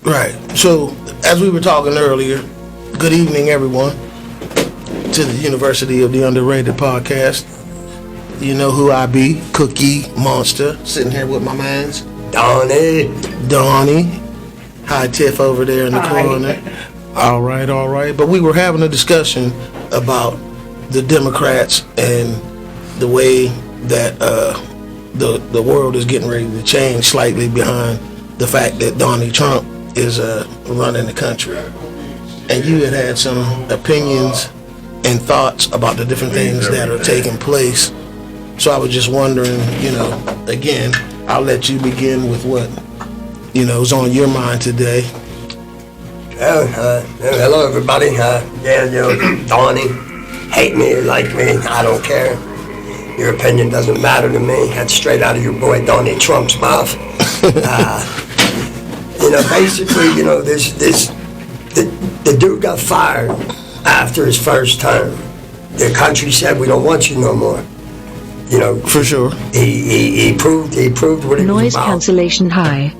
Right. So, as we were talking earlier, good evening, everyone, to the University of the Underrated podcast. You know who I be, Cookie Monsta, sitting here with my mans. Donny. Hi, Tiff over there in the corner. All right. But we were having a discussion about the Democrats and the way that the world is getting ready to change slightly behind the fact that Donald Trump is running the country. And you had some opinions and thoughts about the different things that are taking place. So I was just wondering, again, I'll let you begin with what, is on your mind today. Hello, everybody. Donny, hate me or like me, I don't care. Your opinion doesn't matter to me. That's straight out of your boy Donald Trump's mouth. Basically, the dude got fired after his first term. The country said, we don't want you no more. For sure. He proved what he Noise was about. cancellation high.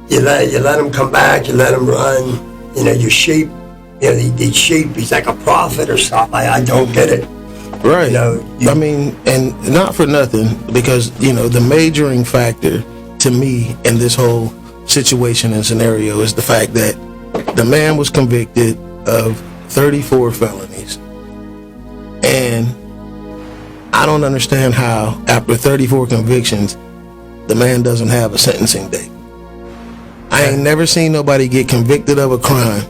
You let him come back, you let him run, your sheep, these sheep, he's like a prophet or something. I don't get it. Right. And not for nothing, because, the majoring factor to me in this whole situation and scenario is the fact that the man was convicted of 34 felonies. And I don't understand how, after 34 convictions, the man doesn't have a sentencing date. I ain't never seen nobody get convicted of a crime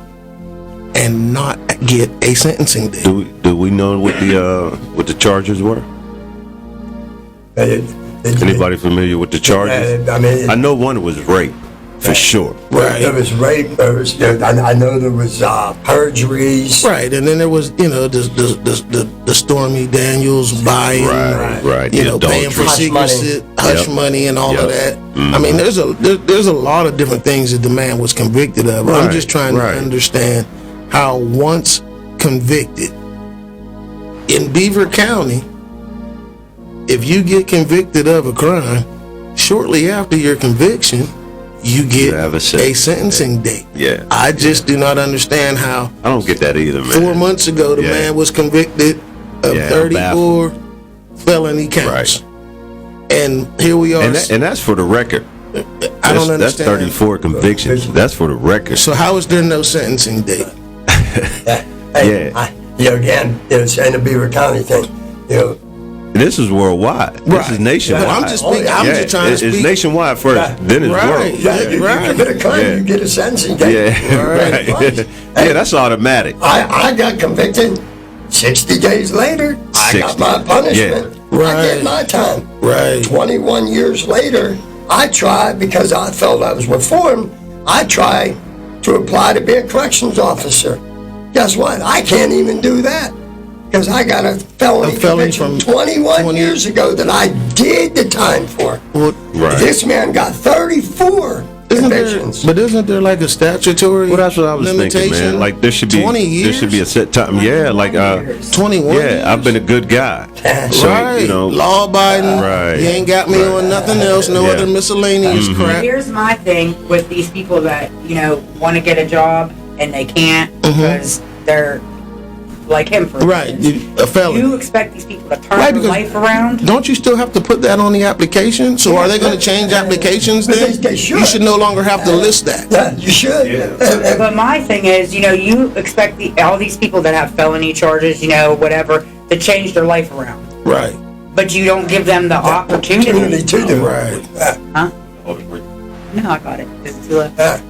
and not get a sentencing date. Do we know what the charges were? Anybody familiar with the charges? I know one was rape, for sure. Right. There was rape. I know there was perjuries. Right, and then there was the Stormy Daniels buying, right. Paying for secrecy, hush money, and all of that. Mm-hmm. I mean, there's a lot of different things that the man was convicted of. I'm just trying to understand how, once convicted in Beaver County, if you get convicted of a crime, shortly after your conviction, you get a sentencing date. Yeah. I just do not understand how. I don't get that either, man. 4 months ago, the man was convicted of 34 felony counts. Right. And here we are. And that's for the record. I don't understand. That's 34 convictions. That's for the record. So how is there no sentencing date? Again, saying the Beaver County thing, This is worldwide. This is nationwide. Well, I'm just trying to speak. It's nationwide first, then it's world. You get a crime, you get a sentencing date. Right. That's automatic. I got convicted. 60 days later, I got my punishment. I get my time. Right. 21 years later, I tried, because I felt I was reformed, I tried to apply to be a corrections officer. Guess what? I can't even do that, because I got a felony conviction from 21 years ago that I did the time for. This man got 34 convictions. But isn't there like a statutory Well, that's what I was thinking, man. Like, there should be 20 years? There should be a set time. Yeah, like 21 years? I've been a good guy. So, law-abiding. Right. You ain't got me on nothing else, no other miscellaneous crap. Here's my thing with these people that, want to get a job and they can't because they're like him, for instance. A felony. You expect these people to turn their life around? Don't you still have to put that on the application? So are they going to change applications then? They should. You should no longer have to list that. Yeah, you should. Yeah. But my thing is, you expect all these people that have felony charges, whatever, to change their life around. Right. But you don't give them the opportunity to do it. Right. Huh? No, I got it.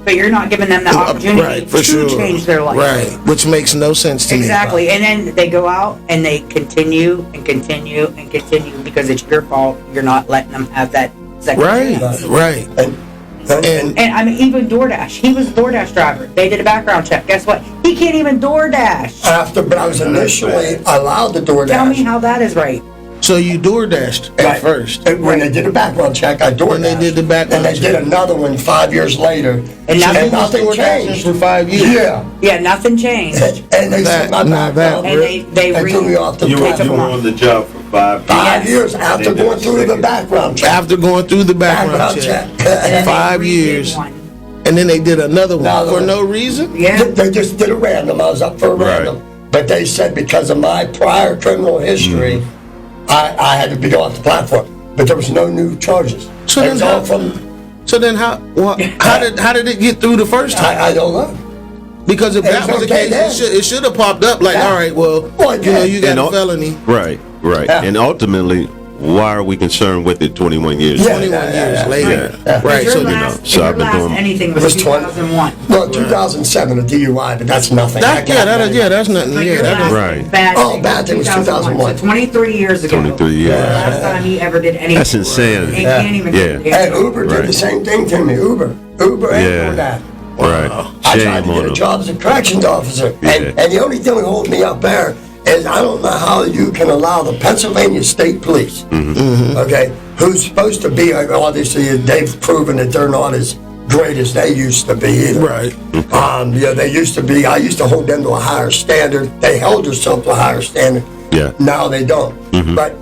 But you're not giving them the opportunity to change their life. Right, which makes no sense to me. Exactly, and then they go out and they continue and continue and continue because it's your fault. You're not letting them have that second chance. Right. And I mean, even DoorDash. He was a DoorDash driver. They did a background check. Guess what? He can't even DoorDash. But I was initially allowed to DoorDash. Tell me how that is right. So you DoorDashed at first. When they did a background check, I DoorDashed. When they did the background check. And they did another one 5 years later. And nothing changed. For 5 years. Yeah, nothing changed. And they said my background. And they threw me off the You were on the job for 5 years after going through the background check. After going through the background check. And then 5 they years. redid one. And then they did another one Another for one. no reason? Yeah. They just did a random. I was up for a random. But they said because of my prior criminal history, I had to be off the platform. But there was no new charges. So It then was all from, So then how did it get through the first time? I don't know. Because if that was the okay case, then. it should have popped up like, Yeah. all right, well, Well, you know, yeah. you got a And felony. Right. Yeah. And ultimately, why are we concerned with it 21 years? Yeah. 21 years later. Yeah. Right, Your so last, so your I've been last doing- anything It was was 20. 2001. Well, 2007, a DUI, but that's nothing. that's nothing. But Yeah, your that last Right. bad Oh, thing bad thing was 2001. So 23 years ago. 23 years. Last time he ever did anything. That's insanity. He can't even Yeah. Hey, Uber did Right. the same thing to me. Uber and Yeah. DoorDash. Right. I tried Shame to on get a them. job as a corrections officer. Yeah. And the only thing that holding me up there is I don't know how you can allow the Pennsylvania State Police, okay, who's supposed to be, obviously, they've proven that they're not as great as they used to be either. Right. Yeah, they used to be, I used to hold them to a higher standard. They held themselves to a higher standard. Yeah. Now they don't. But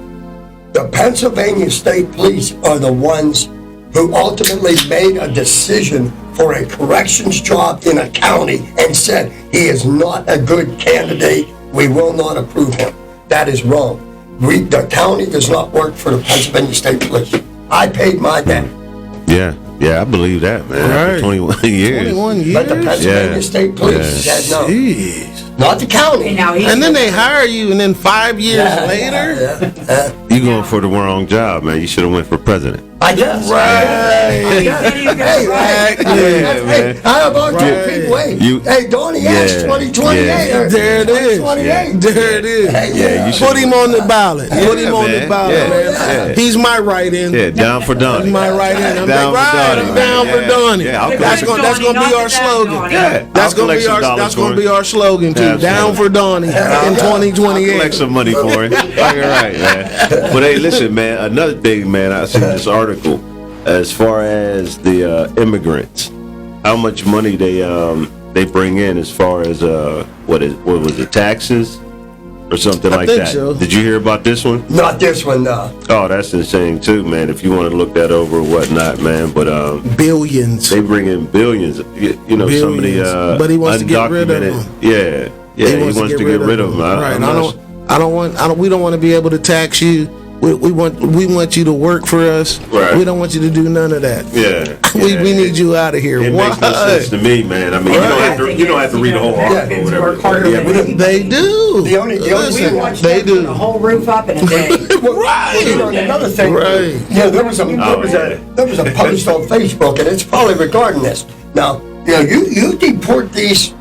the Pennsylvania State Police are the ones who ultimately made a decision for a corrections job in a county and said he is not a good candidate. We will not approve him. That is wrong. The county does not work for the Pennsylvania State Police. I paid my debt, Yeah, I believe that, man. Right. After 21 years. 21 years? but the Pennsylvania Yeah. State Police Yeah. said no, Jeez. not the county. And now he's And then they hire you, and then 5 years later? You going for the wrong job, man. You should have went for president. I guess. Right. Hey, man. how about Right. you people? You- Hey, Donny Ash, Yeah. 2028. Yeah. or There it is. 2028. There it is. Hey, Yeah, you should. Put him on the ballot. Put him on the man. ballot, Yeah. man. Yeah. He's my write-in. Yeah, down for Donny. He's my write-in. I'm Down like, for right, Donny, I'm man. down for Yeah. Donny. Yeah, I'll That's collect gonna some- be our Donny, slogan. Donny. Yeah, That's I'll gonna collect be some our dollars that's for gonna him. be our slogan too. Absolutely. Down for Donny in I'll 2028. collect some money for him. You're right, man. But hey, listen, man. Another thing, man. I seen this article as far as the immigrants, how much money they bring in as far as what was it, taxes or something like think that. so. Did you hear about this one? Not this one, no. Oh, that's insane too, man. If you want to look that over or whatnot, man. But Billions. they bring in billions. You know, some of the Billions. But he wants to get rid of undocumented- them. Yeah, he wants to get rid of them. Right. We don't want to be able to tax you. We want you to work for us. Right. We don't want you to do none of that. Yeah, We need you out of here. It makes no sense to me, man. I mean, you don't have to read the whole article or whatever. Work harder Yeah, than we we don't- They do. The only Listen, thing watched they them put do. a whole roof up in a day. Well, you know, another thing, Right. there was a post on Facebook, and it's probably regarding this. Now, you deport these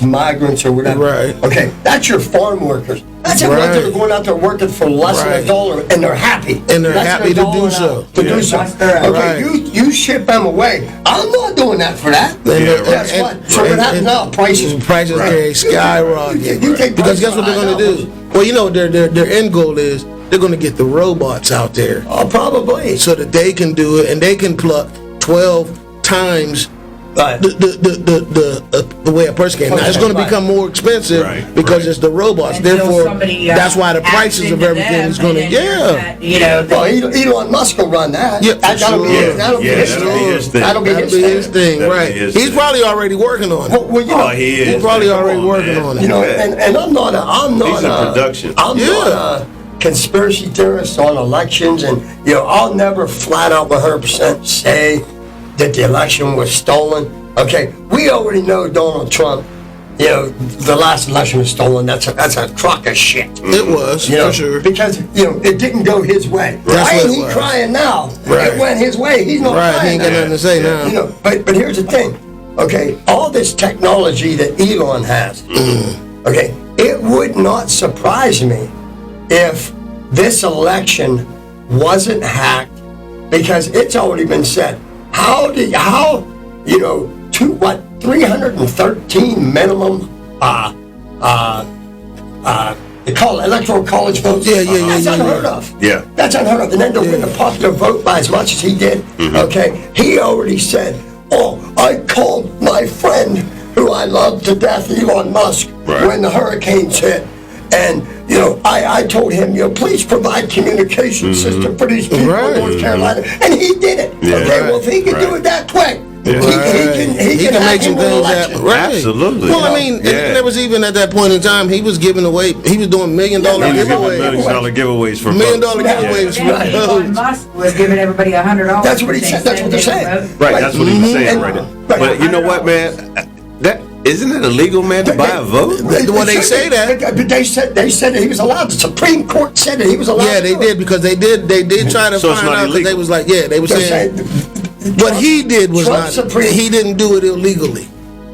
migrants or whatever. Right. Okay, that's your farm workers. That's the ones that are Right. going out there working for less than Right. $1, and they're happy. And they're That's happy their to do dollar so. out to do so. That's correct. Okay, Right. you ship them away. I'm not doing that for that. Guess what? So what happens now? Prices. Prices they skyrocket. You take Because prices guess what they're going to high do? Well, you know their end goal is they're going to get the robots out there Oh, probably. so that they can do it and they can pluck 12 times Right. the way a person can. Now it's going to become more expensive because it's the robots. Until Therefore, somebody, that's why the hacks prices of into everything them, is going to and then there's that, Well, Elon Musk will run that. Yeah, That'll be sure. that'll be his thing. That'll be his thing. right? be his He's thing. probably already working on it. Well, you know, He is. He's probably man. Come already on, working man. on it. you know, and I'm not He's in production. I'm Yeah. not a conspiracy theorist on elections, and I'll never flat out 100% say that the election was stolen. Okay, we already know Donald Trump. The last election was stolen. That's a crock of shit. It was for sure. Because it didn't go his way. That's Why what ain't it he was. crying now? Right. It went his way. He's not Right, he crying ain't got now. nothing to say now. But here's the thing. Okay, all this technology that Elon has. Okay, it would not surprise me if this election wasn't hacked, because it's already been said. How 313 minimum they call it electoral college votes. Yeah, That's unheard of. Yeah. That's unheard of. And then to win the popular vote by as much as he did, okay, he already said, I called my friend who I love to death, Elon Musk, Right. when the hurricanes hit. And, I told him, please provide communication system for these people in North Carolina, and he did it. Yeah. Okay, well, if he can do it that quick, he can make some things happen. Right. Absolutely. Well, I mean, there was even at that point in time, he was giving away, he was doing $1 million He was giving giveaways. $1 million giveaways for $1 million votes. giveaways for Right. Elon votes. Musk was giving everybody $100. That's what he said. That's what they're saying. Right, that's what he was saying right Mhm. there. But you know what, man? That isn't it illegal, man, to buy a vote? Well, they say that. But they said that he was allowed. The Supreme Court said that he was allowed. Yeah, they did, because they did try to So it's find not out, because they illegal. was like, they were They're saying, saying what he did was Trump's not, Supreme- he didn't do it illegally.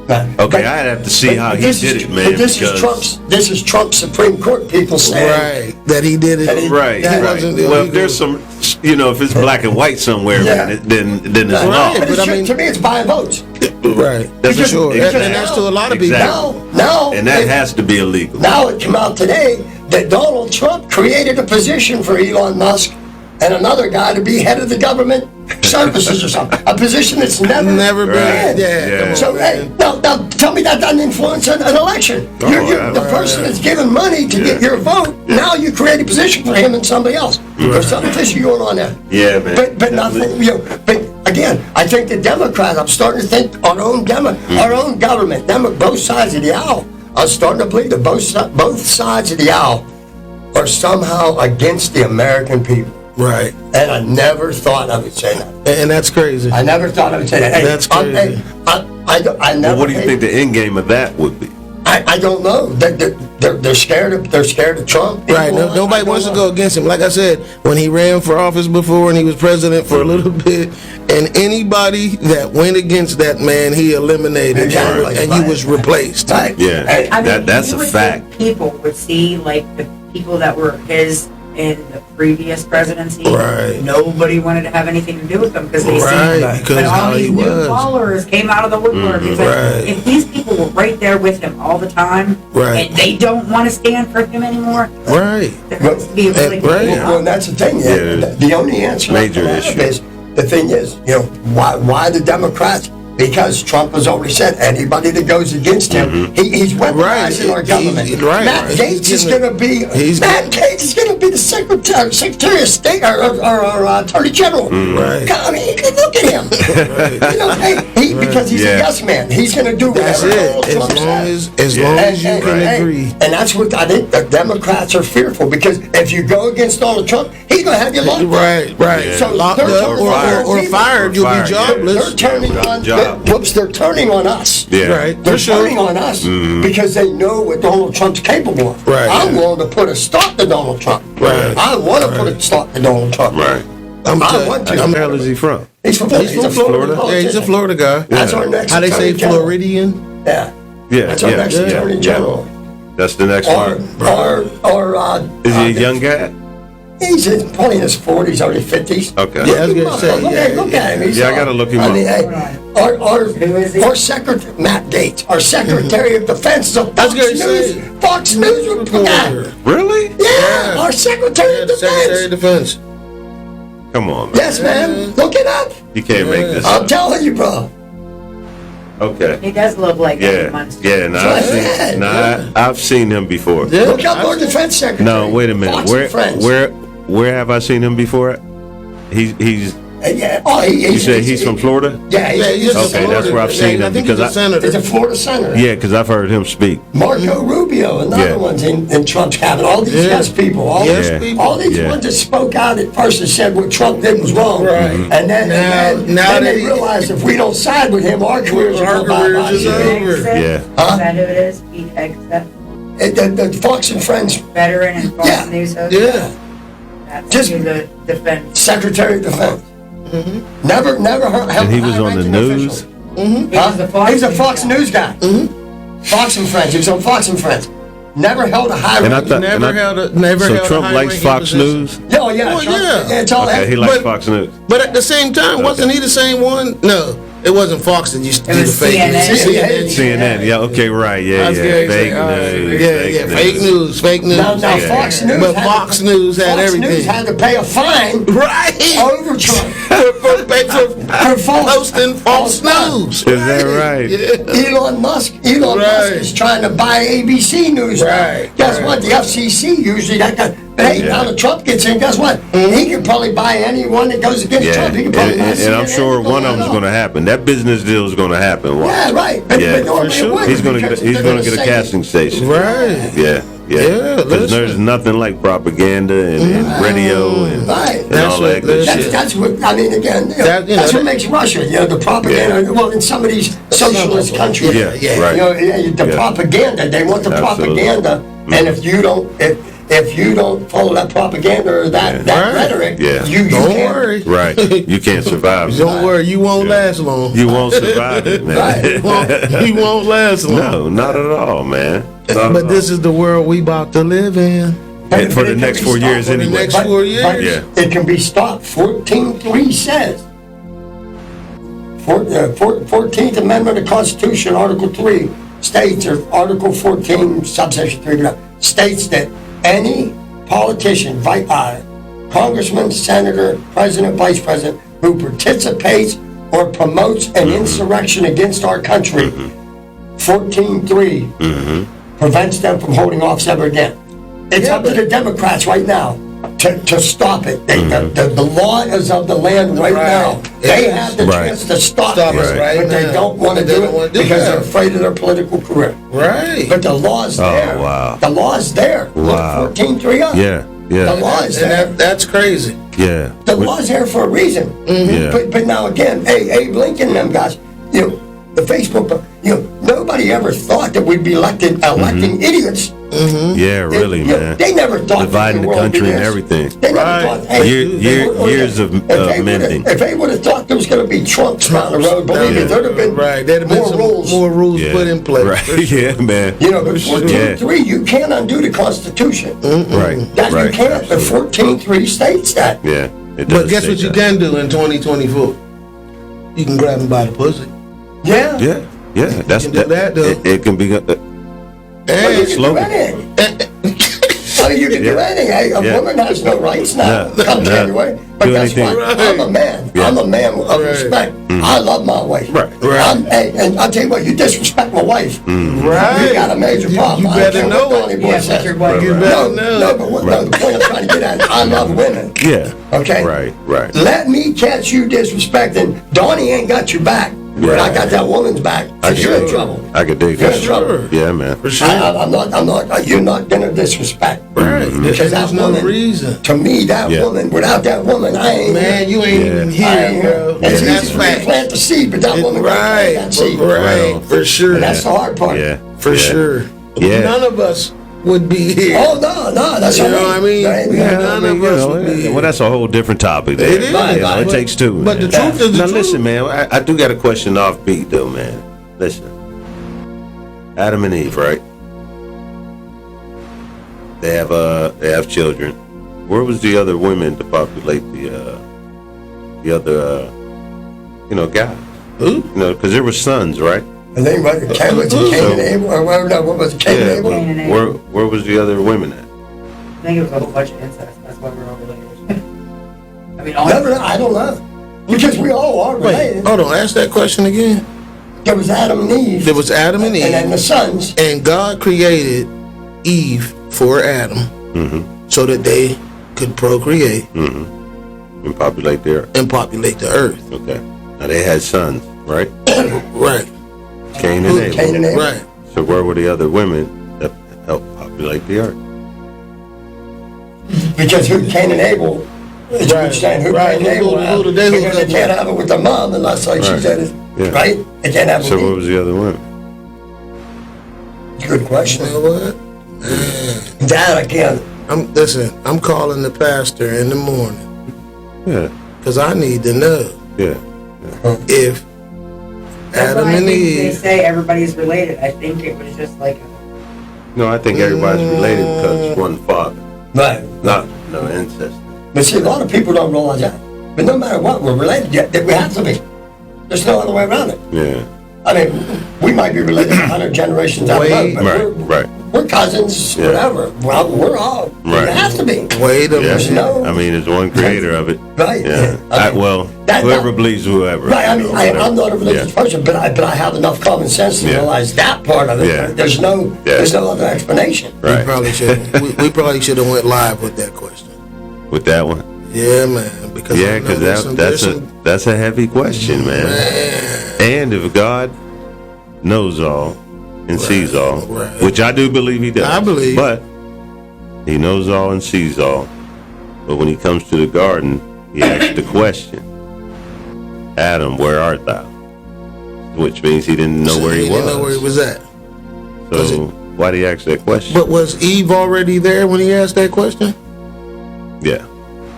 Okay, I'd have to see how he did it, man. But this is Trump's Supreme Court people saying. Right, that he did it. Right, That right. wasn't Well, illegal. if there's some, if it's black and white somewhere, Yeah. man, then it's Right. law. Right. But I mean- To me, it's buying votes. Right, That's for sure. exactly. And that's to a lot of people. Exactly. Now, And that has to be illegal. Now it came out today that Donald Trump created a position for Elon Musk and another guy to be head of the government services or something. A position that's never been. Right. Yeah. Yeah. Come on, So, hey, now tell me that doesn't influence an election. You're the person that's given money to get your vote, now you create a position for him and somebody else. There's something fishy going on there. Yeah, man. But nothing, but again, I think the Democrats, I'm starting to think our own government, both sides of the aisle, I'm starting to believe that both sides of the aisle are somehow against the American people. Right, And I never thought I would say that. and that's crazy. I never thought I would say that. Hey, That's crazy. I never. Well, what do you think the end game of that would be? I don't know. They're scared of Trump. Right, nobody wants to go against him. Like I said, when he ran for office before and he was president for a little bit, and anybody that went against that man, he eliminated, Exactly. and he was replaced. Right. Yeah. Hey, I mean, That's you a would fact. think people would see, like, the people that were his in the previous presidency. Right. Nobody wanted to have anything to do with them because they Right, see because and all how these he new was. followers came out of the woodwork. It's like, Right. if these people were right there with him all the time, Right. and they don't want to stand for him anymore, Right. there has to be a really Right. big Well, and that's the thing. Yeah. The only answer Major I can have issue. is the thing is, why the Democrats? Because Trump has already said anybody that goes against him, he's weaponizing our government. Matt Gates is going to be the Secretary of State or Attorney General. Right. I mean, look at him. Because he's a yes man. He's going to do That's whatever Donald it. Trump As long as you can agree. And that's what I think the Democrats are fearful, because if you go against Donald Trump, he's going to have you locked up. Right. Yeah. So Locked they're up turning or fired, you'll be Fired, yeah. jobless. They're turning Without on. a job. They're turning on us. Yeah. Right. They're For sure. turning on us because they know what Donald Trump's capable of. Right. I'm willing to put a stop to Donald Trump. Right. I want to put a stop to Donald Trump. Right. I want to. Where the hell is he from? He's from Florida. He's from Florida. Yeah, he's a Florida guy. That's our next. How they say Attorney General. Floridian? Yeah. Yeah. That's our yeah, next yeah, Attorney yeah. General. That's the next part. Is he a young guy? He's probably in his 40s, early 50s. Okay. Yeah, I was gonna say, Look at him. He's Yeah, I gotta look him I mean, up. hey, Who is he? our Secretary, Matt Gates, our Secretary of Defense, is a I was gonna say- Fox News reporter. Really? Yeah, our Secretary of Secretary of Defense. Defense. Come on, man. Yes, man. Look it up. You can't make this I'm up. telling you, bro. Okay. He does look like Yeah. Monsta. Yeah. I've seen him before. Yeah. Look up our Defense Secretary. No, wait a minute. Fox and Friends. Where have I seen him before? He's. Yeah. Oh, You said he's from Florida? Yeah, Yeah, he's he's, a Okay, Florida. that's where I've seen I him, think because he's a I- senator. he's a Florida senator. Yeah, because I've heard him speak. Marco Rubio, another Yeah. one's in Trump's cabinet. All these yes people, all Yes these, people. all these Yeah. ones that spoke out at first and said what Trump did was wrong. Right. And then, Now they they- realized if we don't side with him, our careers are Our going careers bye-bye. is Pete over. Hegseth? Yeah. Huh? Is that who it is? Pete Hegseth? The Fox and Friends Veteran and Fox Yeah. News host? Yeah. That's Just- who the defense. Secretary of Defense. Never held And he was on the high-ranking news? officials. He Huh? was a Fox He's a News Fox guy. News guy. Fox and Friends. He was on Fox and Friends. Never held a high And I ranking. thought- Never held a So held a Trump likes high-ranking Fox position. News? Oh, yeah. Well, Trump- yeah. It's all Okay, that. he likes But- Fox News. But at the same time, wasn't he the same one? No, it wasn't Fox that used to It do the was fake CNN. news. CNN. CNN. Yeah. Okay. Right. I Yeah. was Yeah. gonna say, Fake fake news. news, fake news. Now Yeah. Fox News. But had Fox to- News had Fox everything. News had to pay a fine Right. over Trump. for posting false news. Is that right? Yeah. Elon Musk is trying to buy ABC News now. Right, Guess what? The FCC usually that guy. But hey, now that Trump gets in, guess what? He can probably buy anyone that goes against Trump. He can probably buy and I'm sure one of them is going to happen. That business deal is going to happen. Watch. Yeah, right. But for sure. He's going to get a casting station. Right. Yeah. Because listen. there's nothing like propaganda and radio and all that good shit. That's what I mean. Again, that's what makes Russia. The propaganda. Yeah. Well, in some of these socialist countries, Right. The propaganda. They want the propaganda, and if you don't follow that propaganda or that rhetoric, you don't can't. worry. Right. You can't survive. Don't worry, you won't last long. You won't survive it, man. Right. You won't last long. No, not at all, man. But this is the world we about to live in. And for the next 4 years For the anyway. next 4 years. It can be stopped. 14.3 says. 14th Amendment of the Constitution, Article 3 states, or Article 14, subsection 3, states that any politician, congressman, senator, president, vice president, who participates or promotes an insurrection against our country, 14.3 prevents them from holding office ever again. It's up to the Democrats right now to stop it. The law is of the land right now. They have the chance to stop it, but they don't want to do it because they're afraid of their political career. Right. But the law's there. Wow. The law's there. Wow. 14.3 up. Yeah. The law is there. And that's crazy. Yeah. The law's there for a reason. Yeah. But now again, Abe Lincoln and them guys, the Facebook, nobody ever thought that we'd be electing idiots. Yeah, really, man. They never thought dividing the country and everything. They never thought, hey, years of mending. If they would have thought there was going to be Trumps down the road, believe me, there'd have been there'd have been more rules. Put in place. Right. Yeah, man. But 14.3, you can't undo the Constitution. Right. That you can't. But 14.3 states that. Yeah. But guess what you can do in 2024? You can grab him by the pussy. Yeah. Yeah. That's You can do that, though. It can be. You can do anything. I mean, you can do anything. A woman has no rights now. Come January. But that's why I'm a man. I'm a man of respect. I love my wife. Right. And I'll tell you what, you disrespect my wife. Right. You got a major problem. You better know Donny boy says. You better know. No, but the point I'm trying to get at is I love women. Yeah. Okay? Right. Let me catch you disrespecting. Donny ain't got your back. But I got that woman's back. You're in trouble. I could dig You're that. in trouble. Yeah, man. For sure. I'm not, you're not going to disrespect. Right. Because There's no reason. To me, that woman, without that woman, I ain't Man, you ain't even I here, ain't bro. It's And that's easy for me to fact. plant the seed, but that woman can't plant that seed. Right. For sure. And that's the hard part. Yeah. For sure. Yeah. None of us would be here. Oh, no, that's You know what I mean? None of us would be here. Well, that's a whole different topic. There. It is. It takes two. But man. the truth is the now, truth. listen, man. I do got a question off beat, though, man. Listen. Adam and Eve, right? They have children. Where was the other women to populate the other guys? Who? Because there were sons, right? And then what, Cain and Abel, or what was it, Cain and Abel? Cain and Abel. Where was the other women at? I think it was a whole bunch of incest. That's why we're all related. I mean, I don't know. Because we all are Wait, related. hold on. Ask that question again. There was Adam and Eve. There was Adam and Eve. And then the sons. And God created Eve for Adam so that they could procreate And populate the earth. and populate the earth. Okay. Now they had sons, right? Right. Cain and Abel. Cain and Abel. Right. So where were the other women that helped populate the earth? Because who Cain and Abel, it's Right. saying who Right. Cain and Abel Who did they hook because up they can't with? have it with the mom unless, like she Right. said, Yeah. right? They can't have it So with where me. was the other women? Good You question. know what? That I can't. I'm calling the pastor in the morning Yeah. because I need to know Yeah. if that's Adam why I and think they Eve. say everybody's related. I think it was just like No, I think everybody's related because it's one father, Right. not no ancestor. But see, a lot of people don't realize that. But no matter what, we're related yet. We have to be. There's no other way around it. Yeah. I mean, we might be related 100 generations out the road, but Right. we're cousins, whatever. Well, we're all, we have to be. Wait a There's minute. no, I mean, there's one creator of it. right. Yeah. Whoever believes whoever. Right, I mean, whatever. I'm not a religious person, but I have enough common sense to realize that part of it. Yeah. There's no other explanation. Right. We probably should have went live with that question. With that one. Yeah, man. Because I know there's that's a heavy question, man. And if God knows all and sees all, which I do believe He does, I believe, but He knows all and sees all. But when He comes to the garden, He asks the question, "Adam, where art thou?" Which means He didn't know where He was. He didn't know where He was at. So why did He ask that question? But was Eve already there when He asked that question? Yeah.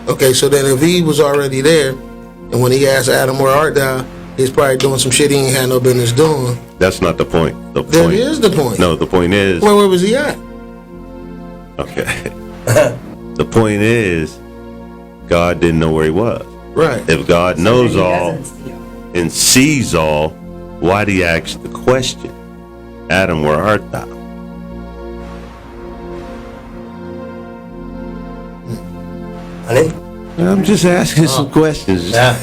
Okay, so then if Eve was already there, and when He asked Adam, where art thou, he's probably doing some shit he ain't had no business doing. That's not the point. That is the point. No, the point is... Where was he at? Okay. The point is, God didn't know where He was. Right. If God knows all doesn't see all. and sees all, why did He ask the question, Adam, where art thou? Honey? I'm just asking some questions. I'm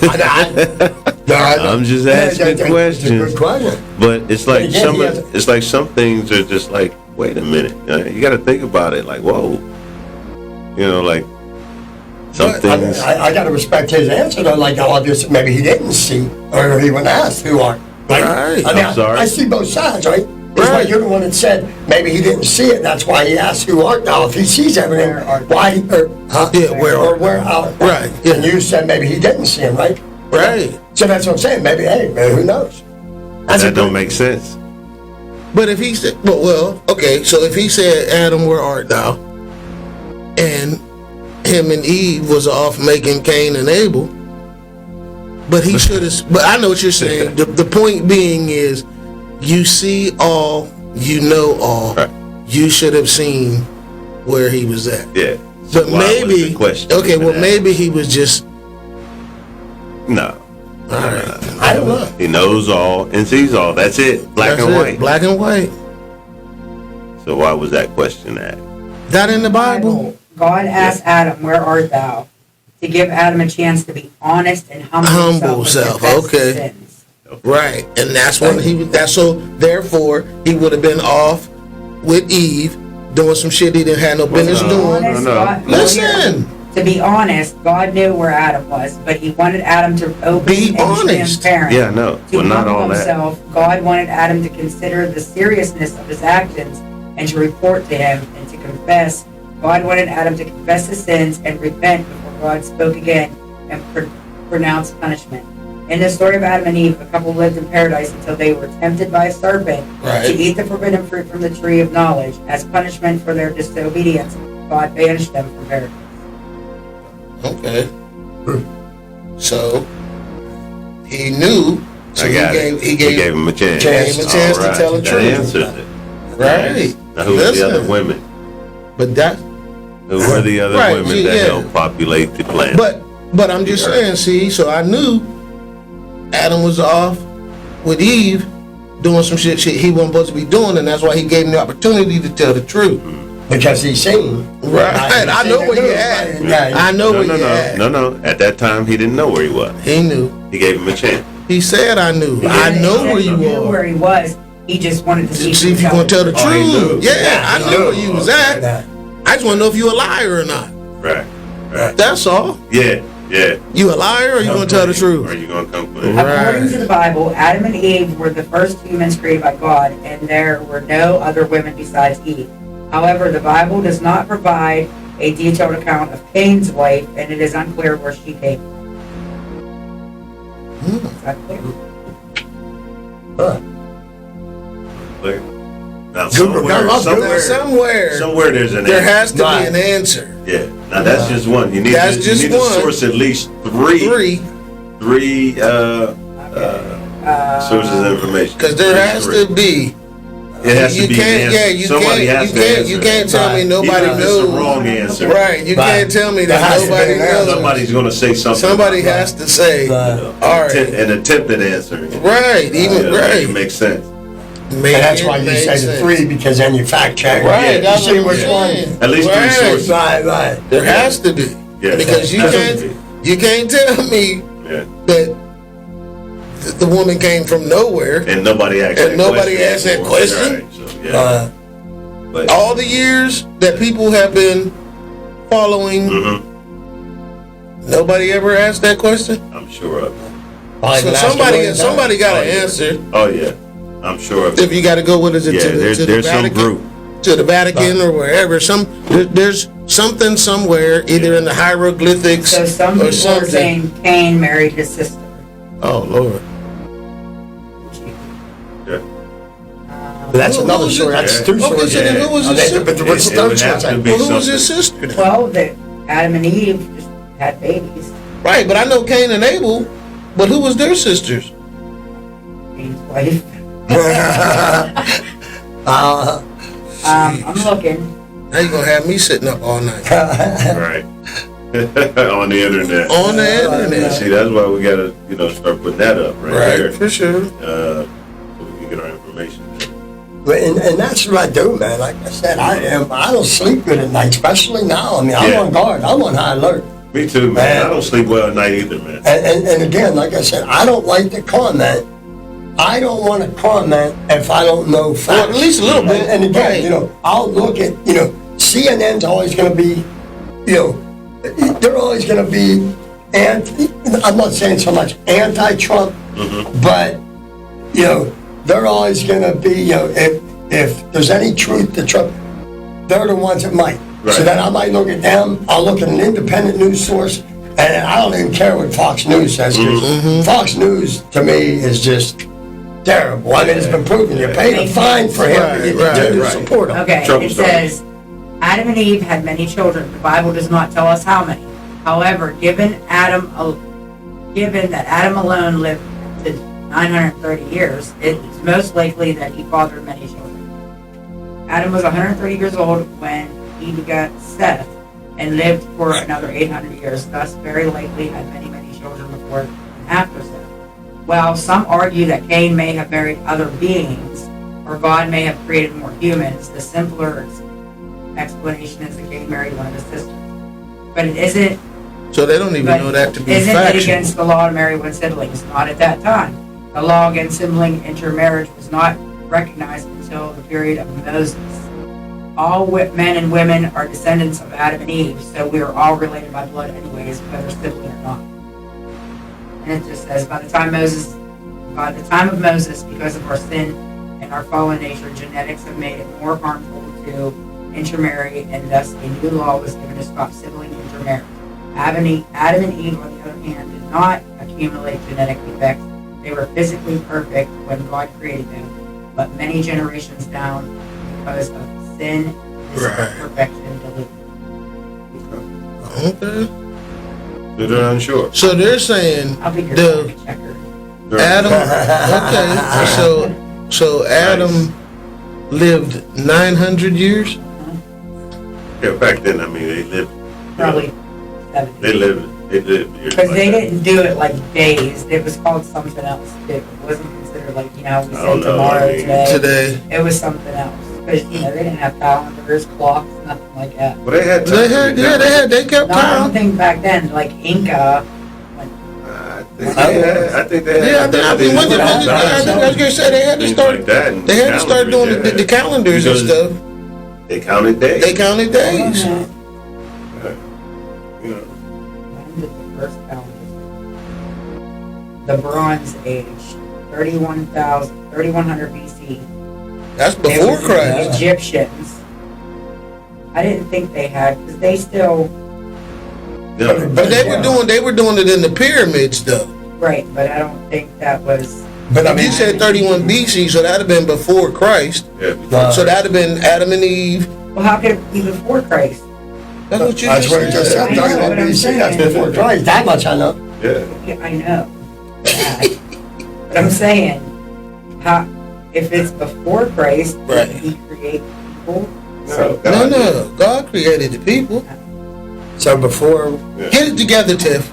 just asking It's a questions. good question. But it's like Again, it's like some things are just like, wait a minute. You got to think about it. Like, whoa. You know, like some But, things. I got to respect his answer, though. Like, obviously, maybe he didn't see, or he wouldn't ask who are. Like, Right. I mean, I'm sorry. I see both sides, right? It's Right. like you're the one that said maybe he didn't see it. That's why he asked who art thou. If he sees everything, why? Where art thou? Right, yeah. And you said maybe he didn't see him, right? Right. So that's what I'm saying. Maybe, maybe who knows? That don't make sense. But if he said, well, okay, so if he said, Adam, where art thou? And him and Eve was off making Cain and Abel, but he should have, but I know what you're saying. The point being is, you see all, you know all, Right. you should have seen where he was at. Yeah. But Why was maybe, the question okay, even well, asked? maybe he was just, No. all right. I don't know. He knows all and sees all. That's it. Black That's and it, white. Black and white. So why was that question asked? That in the Bible? God asked Adam, where art thou? To give Adam a chance to be honest and humble himself. and confess his okay. sins. Right, and that's when so therefore he would have been off with Eve doing some shit he didn't have no business doing. Honest, no. God- Listen, To be honest, God knew where Adam was, but He wanted Adam to open Be and honest. transparent. Yeah, no. To Well, not humble all that. himself, God wanted Adam to consider the seriousness of his actions and to report to Him and to confess. God wanted Adam to confess his sins and repent before God spoke again and pronounced punishment. In the story of Adam and Eve, a couple lived in paradise until they were tempted by a serpent Right. to eat the forbidden fruit from the tree of knowledge. As punishment for their disobedience, God banished them from paradise. okay. So he knew. So I got it. he He gave him a chance. gave him a chance All to tell the That truth. answers it. Right. Now, who were the Listen. other women? But that. Who were the other Right, women that yeah. helped populate the planet? But I'm just saying. See, so I knew Adam was off with Eve doing some shit he wasn't supposed to be doing, and that's why he gave him the opportunity to tell the truth. Because he's seen. Right. I know where you at. I know where you at. No. At that time, he didn't know where he was. He knew. He gave him a chance. He said, "I knew. He I didn't- know he where didn't you know are." where he was. He just wanted to See see if you gonna tell the Oh, he truth. knew. Yeah, I he know knew. where you was at. I just want to know if you a liar or not. Right. That's all. Yeah. You a liar or you gonna tell the Or truth? are you gonna come clean? According to the Bible, Adam and Eve were the first humans created by God, and there were no other women besides Eve. However, the Bible does not provide a detailed account of Cain's wife, and it is unclear where she came from. It's unclear. Clear? Now, Somewhere there's an there answer. has to be an answer. Yeah. Now that's just one. You need That's to, just you need one. to source at least three sources of information. Because there has to be. It has You to be an can't. answer. Yeah, you Somebody can't. has You to can't. answer You it. can't tell me nobody Even if knows. it's the wrong answer. Right. You can't tell me There that has to be nobody an answer. knows. Somebody's going to say something. Somebody about has to say. Right. All right. an attempt at answering it. Right. Even Yeah, right. It makes sense. And that's why you say the 3, because then you fact check. Right, You that's see what I'm which one. saying. At least 3 sources. Right. There has to be. Yeah, Because you can't tell me Yeah. that the woman came from nowhere. And nobody asked And that nobody question. asked that question? Right, so, yeah. But, All the years that people have been following, nobody ever asked that question. I'm sure of it. So somebody got to answer. Oh, yeah. I'm sure of If it. you got to go with it Yeah, to the there's some Vatican, group. to the Vatican or wherever. There's something somewhere, either in the hieroglyphics So some or people are something. saying Cain married his sister. Oh Lord. Yeah. That's Who another was story. it? That's 2 Okay, stories. so then who was his sister? But what's the It third would have story? to be Well, who was his something. sister then? Well, that Adam and Eve just had babies. Right, but I know Cain and Abel, but who was their sisters? Cain's wife. Uh, I'm looking. Now you gonna have me sitting up all night Right. On the internet. on the internet. See, that's why we gotta, start putting that up right there. Right, for sure. So we can get our information. and that's what I do, man. Like I said, I don't sleep good at night, especially now. I mean, I'm Yeah. on guard. I'm on high alert. Me too, man. I don't sleep well at night either, man. And again, like I said, I don't like to comment. I don't want to comment if I don't know facts. Well, at least a little bit. And again, Right. I'll look at, CNN's always going to be, they're always going to be, I'm not saying so much anti-Trump, but, they're always going to be, if there's any truth to Trump, they're the ones that might. Right. So then I might look at them, I'll look at an independent news source, and I don't even care what Fox News says, because Fox News, to me, is just terrible. I mean, it's been proven. You paid a fine for him, but you continue to support him. Okay, Trouble it started. says, Adam and Eve had many children. The Bible does not tell us how many. However, given that Adam alone lived to 930 years, it's most likely that he fathered many children. Adam was 130 years old when he begot Seth and lived for another 800 years, thus very likely had many, many children before and after Seth. While some argue that Cain may have married other beings, or God may have created more humans, the simpler explanation is that Cain married one of his sisters. But it isn't. So they don't even know that to be Isn't it factual. against the law to marry one siblings? Not at that time. The law against sibling intermarriage was not recognized until the period of Moses. All men and women are descendants of Adam and Eve, so we are all related by blood anyways, whether sibling or not. And it just says, by the time of Moses, because of our sin and our fallen nature, genetics have made it more harmful to intermarry, and thus a new law was given to stop sibling intermarriage. Adam and Eve, on the other hand, did not accumulate genetic defects. They were physically perfect when God created them, but many generations down, because of sin, this perfection diluted. Okay. They're unsure. So they're saying I'll be your the fact checker. Adam. Okay. So Adam lived 900 years. Yeah, back then, I mean, they lived. Probably 70. They lived years Because like they that. didn't do it like days. It was called something else too. It wasn't considered like, we I say don't know, tomorrow, I mean, today. Today. It was something else. Because, they didn't have calendars, clocks, nothing like that. Well, they had. They kept No, I don't time. think back then, like Inca, I think they had. Yeah, I think I was gonna say they had to Things start. like that and They had to start doing calendars, the calendars and Because stuff. They counted days. They counted days. You know. when did the first calendar? The Bronze Age, 3100 BC. That's It before was the Christ. Egyptians. I didn't think they had, because they still, No. But they were doing it in the pyramids though. right, but I don't think that was, But I If you mean, said 31 BC, so that'd have been before Christ. Yeah, So that'd have been Adam and Eve. well, how could it be before Christ? That's what you that's just what it just said. said. I know, 31 but I'm BC, that's saying- before Christ. That much I know. yeah. Yeah, I know. that. But I'm saying, how, if it's before Christ, Right. did he create people? No, No, God created the people. So before, Get it together, Tiff.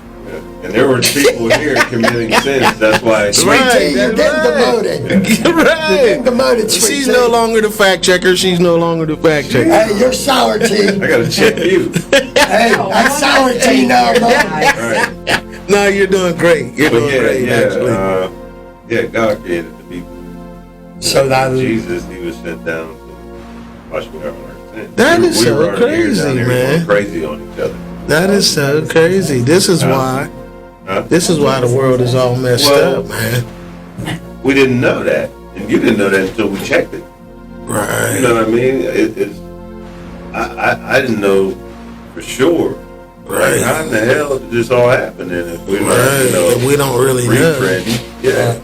And there were people here committing sins. That's why. Sweet Right, tea, you're that's getting demoted. You're Right. getting demoted, sweet She's tea. no longer the fact checker. She's no longer the fact checker. Hey, you're sour tea. I gotta check you. Hey, that's sour tea now, man. All right. No, you're doing great. You're But doing great, actually. yeah, God created the people. So that Jesus, he was sent down to wash away our sins. That is We so were already here crazy, down here man. going crazy on each other. That is so crazy. This is why. Huh? This is why the world is all messed Well- up, man. We didn't know that, and you didn't know that until we checked it. Right. You know what I mean? I didn't know for sure. Right. Like, how in the hell did this all happen? And if we're not, Right. We don't really know. retrending, yeah.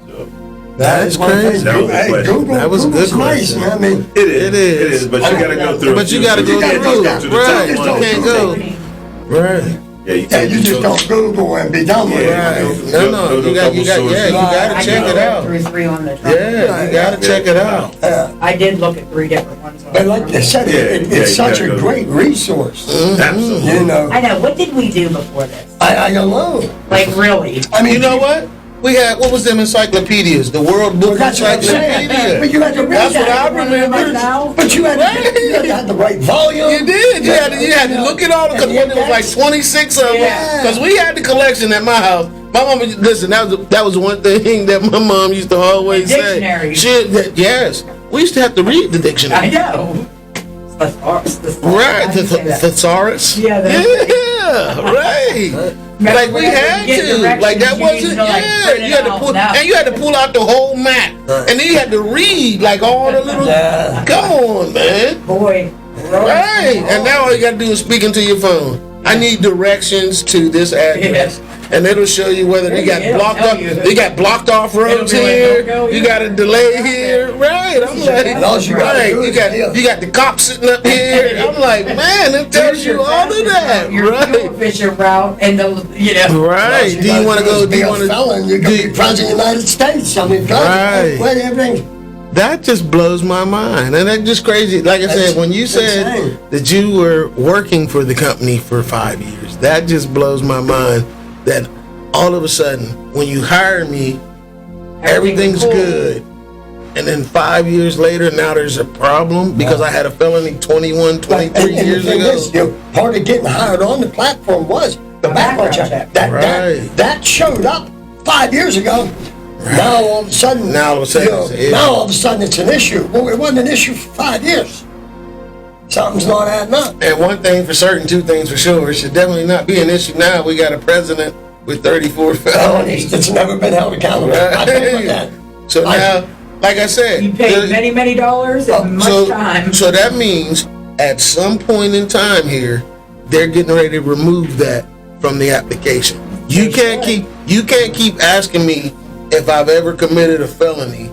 So That's one thing. crazy. That was a Hey, question. Google, That was a Google's good nice, question. man. I mean, it is. It is. But you got to go through. But you got to go gotta go through. down to the Right. top. You can't go. Right. Yeah, you yeah, can't you just don't Google and be done with Yeah. it. Right. No, you got, yeah, you got I to check did it look out. through 3 on the truck. Yeah, you got to check it out. I did look at 3 different ones. On But the like truck. they said, it's you such gotta a go. great resource. Absolutely. You know, I know. What did we do before this? I don't know. Like, really? I mean, You know what? We had, what was them encyclopedias? The World Book That's what I'm saying. But Encyclopedia. you had to read That's what that. I remember. Now? But you had to have the right volume. You did. You had to look at all because it was like 26 of them. Yeah. Because we had the collection at my house. My mom, listen, that was one thing that my mom used to always say. Dictionary. Yes, we used to have to read the I dictionary. know. Right, the thesaurus. Yeah, Yeah, right. Like we had to. Like that wasn't. Yeah, you had to pull, and you had to pull out the whole map, and then you had to read like all the little. Yeah. Come on, man. Boy. Right, and now all you got to do is speak into your phone. I need directions to this address, and it'll show you whether you got It'll blocked tell up. you. You got blocked off roads be like, here. don't go You here. got a delay here. Right, I'm like, And all you gotta right. do is deal. You got the cops sitting up here. I'm like, man, it tells you all of that. Your fuel Right, efficient route and the, right. Do you want to go? Do Be you a want to? felon. You could be president of the United States. I mean, Right. what everything. That just blows my mind, and that's just crazy. Like I said, when you said insane. that you were working for the company for 5 years, that just blows my mind. That all of a sudden, when you hire me, everything's cool. good, and then 5 years later, now there's a problem because I had a felony 21, 23 And years the thing ago. is, part of getting hired on the platform was the background check. Right. That showed up 5 years ago. Now all of a sudden, Now all of a sudden it's an issue. now all of a sudden it's an issue. Well, it wasn't an issue for 5 years. Something's not adding up. And one thing for certain, two things for sure, it should definitely not be an issue now. We got a president with 34 felonies. It's never been held accountable. I think with that. So now, like I said, You paid many, many dollars and much time. so that means at some point in time here, they're getting ready to remove that from the application. You can't keep asking me if I've ever committed a felony,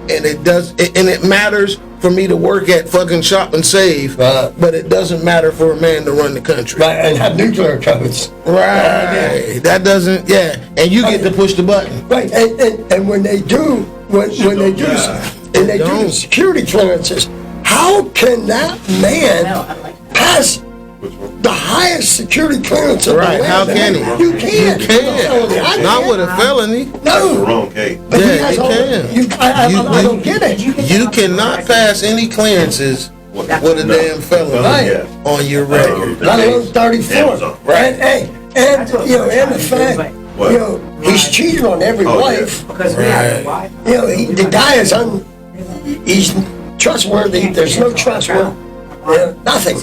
and it matters for me to work at fucking Shop and Save, Right. but it doesn't matter for a man to run the country. Right, and have nuclear codes. Right. That doesn't. Yeah, and you get to push the button. Right, and when they do, when they do the security clearances, how can that man No, I like that. pass the highest security clearance of Right? the How land? can he? You can't. You can't. Not with a felony. That's the No. wrong case. But he Yeah, has you all- can. I don't get it. You cannot pass any clearances with a No. damn felony Right. on your record. Let alone 34. Amazon. Right. And you know, and the fact, What? you know, he's cheating on every Oh, yeah. wife. Because we have the Right. Wi-Fi. You know, the guy is he's trustworthy. There's no trustworthy. Nothing.